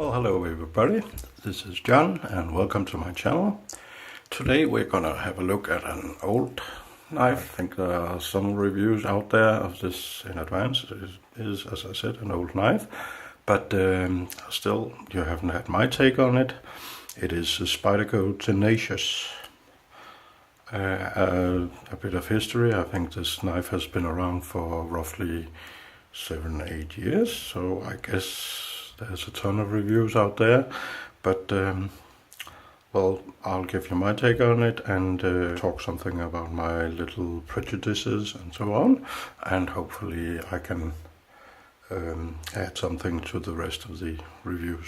Well, hello everybody, this is John and welcome to my channel. Today we're gonna have a look at an old knife. I think there are some reviews out there of this in advance. It is, as I said, an old knife, but still you haven't had my take on it. It is a Spyderco Tenacious. A bit of history. I think this knife has been around for roughly 7-8 years, so I guess there's a ton of reviews out there, but well, I'll give you my take on it and talk something about my little prejudices and so on, and hopefully I can add something to the rest of the reviews.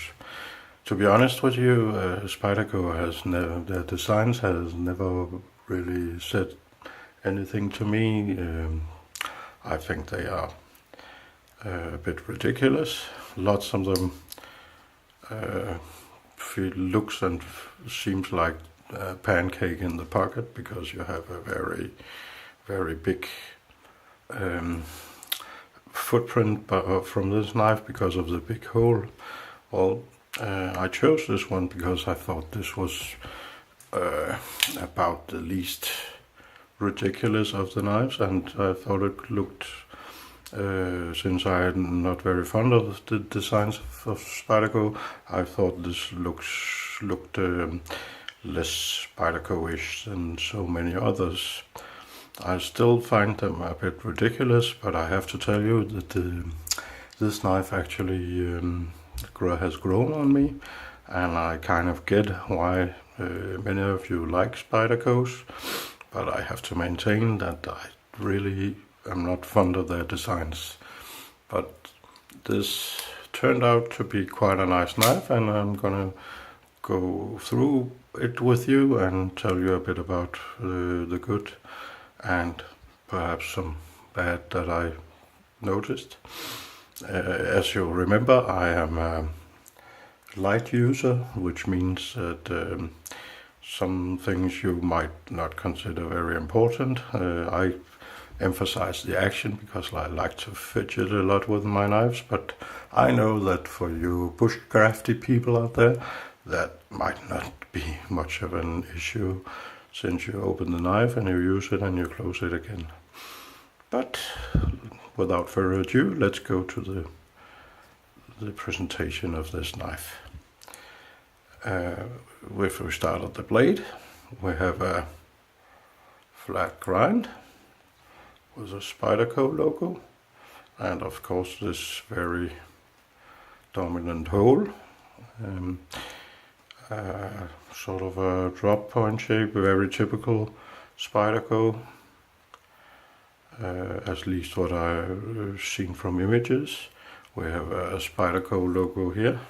To be honest with you, Spyderco has never, their designs has never really said anything to me. I think they are a bit ridiculous. Lots of them looks and seems like a pancake in the pocket, because you have a very, very big footprint from this knife because of the big hole. Well, I chose this one because I thought this was about the least ridiculous of the knives, and I thought it looked, since I'm not very fond of the designs of Spyderco, I thought this looked less Spyderco-ish than so many others. I still find them a bit ridiculous, but I have to tell you that this knife actually has grown on me, and I kind of get why many of you like Spydercos, but I have to maintain that I really am not fond of their designs. But this turned out to be quite a nice knife, and I'm gonna go through it with you and tell you a bit about the good and perhaps some bad that I noticed. As you remember, I am a light user, which means that some things you might not consider very important. I emphasize the action because I like to fidget a lot with my knives, but I know that for you bushcrafty people out there, that might not be much of an issue, since you open the knife and you use it and you close it again. But without further ado, let's go to the presentation of this knife. If we start at the blade, we have a flat grind with a Spyderco logo, and of course this very dominant hole, sort of a drop point shape, very typical Spyderco, at least what I've seen from images. We have a Spyderco logo here,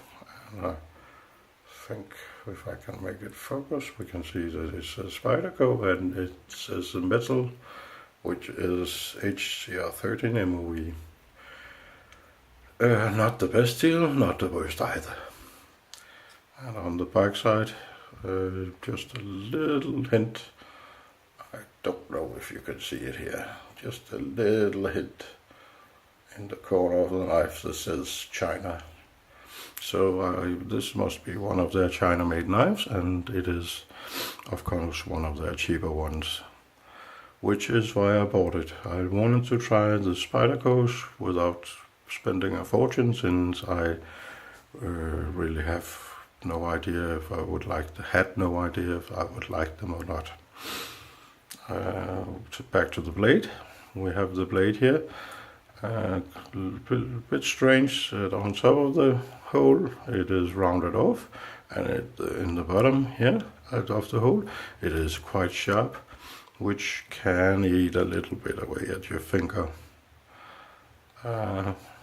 and I think if I can make it focus, we can see that it's a Spyderco, and it says the metal, which is HCR13 MOE. Not the best steel, not the worst either. And on the back side, just a little hint, I don't know if you can see it here, just a little hint in the corner of the knife that says China. So this must be one of their China-made knives, and it is of course one of their cheaper ones, which is why I bought it. I wanted to try the Spydercos without spending a fortune, since I really have no idea if I would had no idea if I would like them or not. Back to the blade. We have the blade here. A bit strange that on top of the hole it is rounded off, and in the bottom here of the hole it is quite sharp, which can eat a little bit away at your finger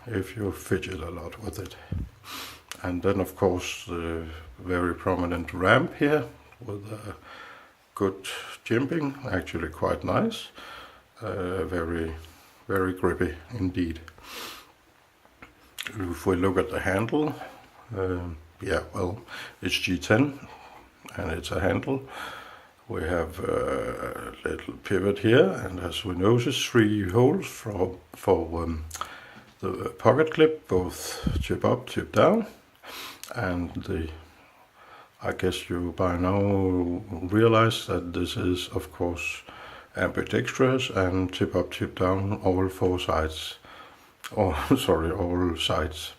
if you fidget a lot with it. And then of course the very prominent ramp here with a good jimping, actually quite nice, very, very grippy indeed. If we look at the handle, yeah, well, it's G10 and it's a handle. We have a little pivot here, and as we notice, 3 holes for the pocket clip, both tip up, tip down, and I guess you by now realize that this is of course ambidextrous and tip up, tip down, all four sides. Oh, sorry, all sides.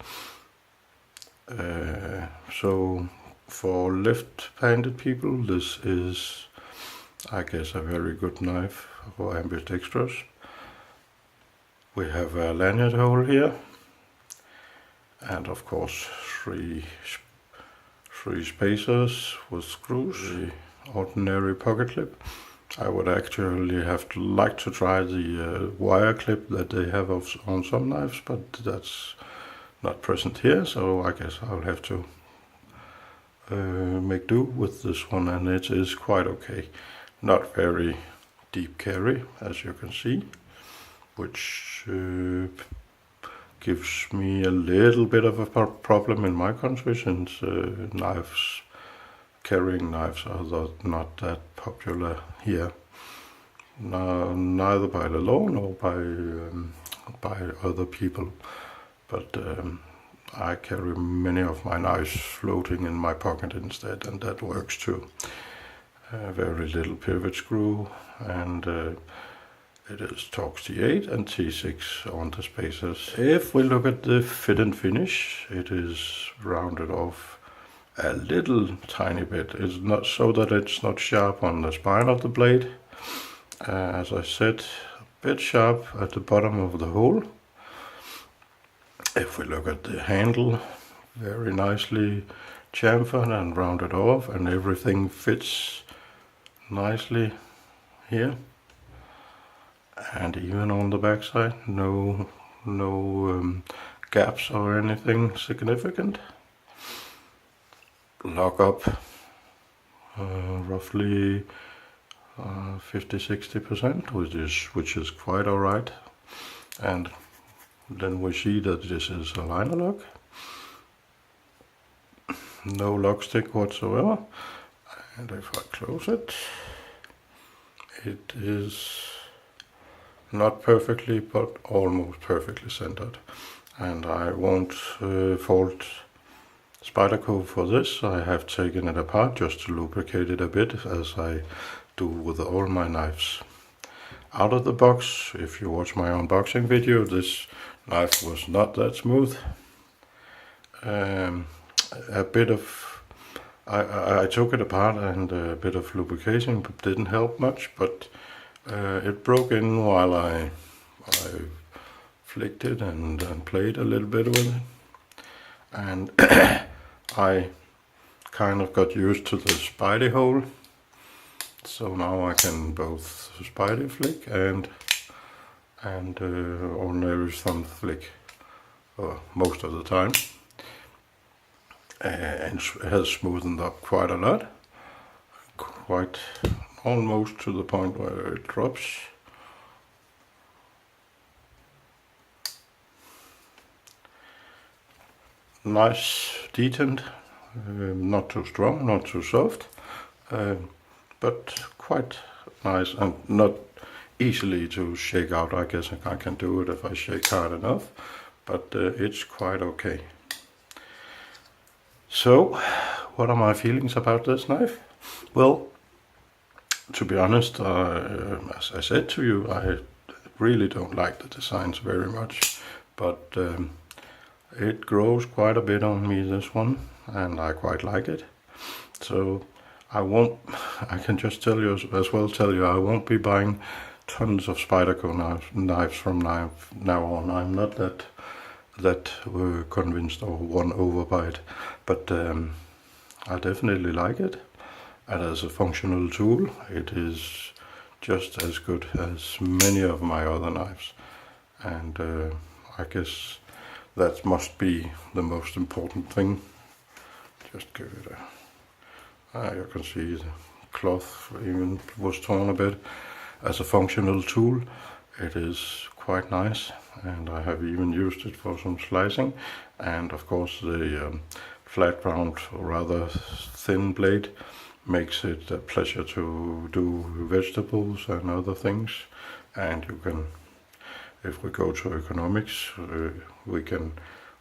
So for left-handed people, this is, I guess, a very good knife for ambidextrous. We have a lanyard hole here, and of course three spacers with screws. The ordinary pocket clip. I would actually like to try the wire clip that they have on some knives, but that's not present here, so I guess I'll have to make do with this one, and it is quite okay. Not very deep carry, as you can see, which gives me a little bit of a problem in my country, since carrying knives are not that popular here. Neither by the law nor by other people. But I carry many of my knives floating in my pocket instead, and that works too. Very little pivot screw, and it is Torx T8 and T6 on the spacers. If we look at the fit and finish, it is rounded off a little tiny bit. It's not so that it's not sharp on the spine of the blade. As I said, a bit sharp at the bottom of the hole. If we look at the handle, very nicely chamfered and rounded off, and everything fits nicely here. And even on the back side, no gaps or anything significant. Lock up roughly 50-60%, which is quite alright. And then we see that this is a liner lock. No lock stick whatsoever. And if I close it, it is not perfectly, but almost perfectly centered. And I won't fault Spyderco for this. I have taken it apart just to lubricate it a bit, as I do with all my knives. Out of the box, if you watch my unboxing video, this knife was not that smooth. A bit of I took it apart, and a bit of lubrication didn't help much, but it broke in while I flicked it and played a little bit with it, and I kind of got used to the Spidey hole, so now I can both Spidey flick and ordinary thumb flick most of the time, and it has smoothened up quite a lot, quite almost to the point where it drops. Nice detent, not too strong, not too soft, but quite nice and not easily to shake out. I guess I can do it if I shake hard enough, but it's quite okay. So, what are my feelings about this knife? Well, to be honest, as I said to you, I really don't like the designs very much, but it grows quite a bit on me, this one, and I quite like it. So I can just tell you I won't be buying tons of Spyderco knives from now on. I'm not that convinced or won over by it, but I definitely like it. And as a functional tool, it is just as good as many of my other knives. And I guess that must be the most important thing. Just give it a... you can see the cloth even was torn a bit. As a functional tool, it is quite nice, and I have even used it for some slicing. And of course the flat round, rather thin blade makes it a pleasure to do vegetables and other things. And you can, if we go to economics,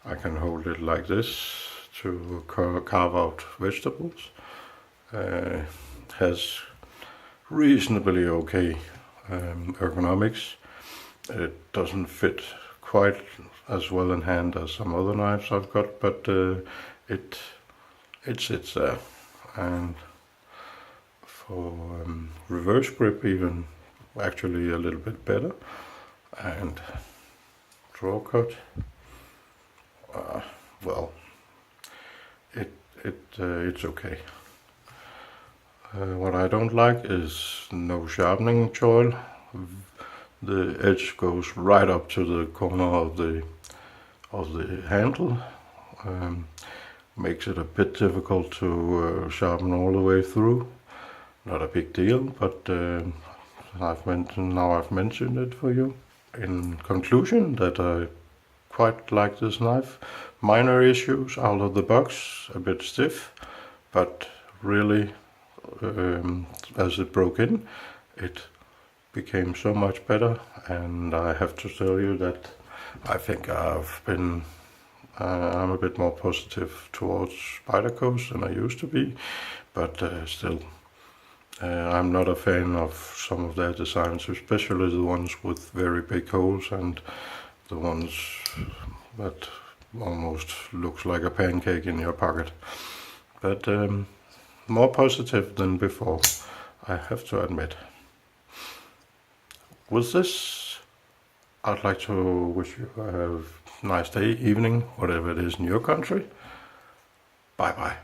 I can hold it like this to carve out vegetables. Has reasonably okay ergonomics. It doesn't fit quite as well in hand as some other knives I've got, but it sits there. And for reverse grip, even actually a little bit better. And draw cut, well, it's okay. What I don't like is no sharpening choil. The edge goes right up to the corner of the handle. Makes it a bit difficult to sharpen all the way through. Not a big deal, but I've mentioned it for you. In conclusion, that I quite like this knife. Minor issues out of the box, a bit stiff, but really, as it broke in, it became so much better. And I have to tell you that I think I'm a bit more positive towards Spydercos than I used to be, but still, I'm not a fan of some of their designs, especially the ones with very big holes and the ones that almost looks like a pancake in your pocket. But more positive than before, I have to admit. With this, I'd like to wish you a nice day, evening, whatever it is in your country. Bye bye.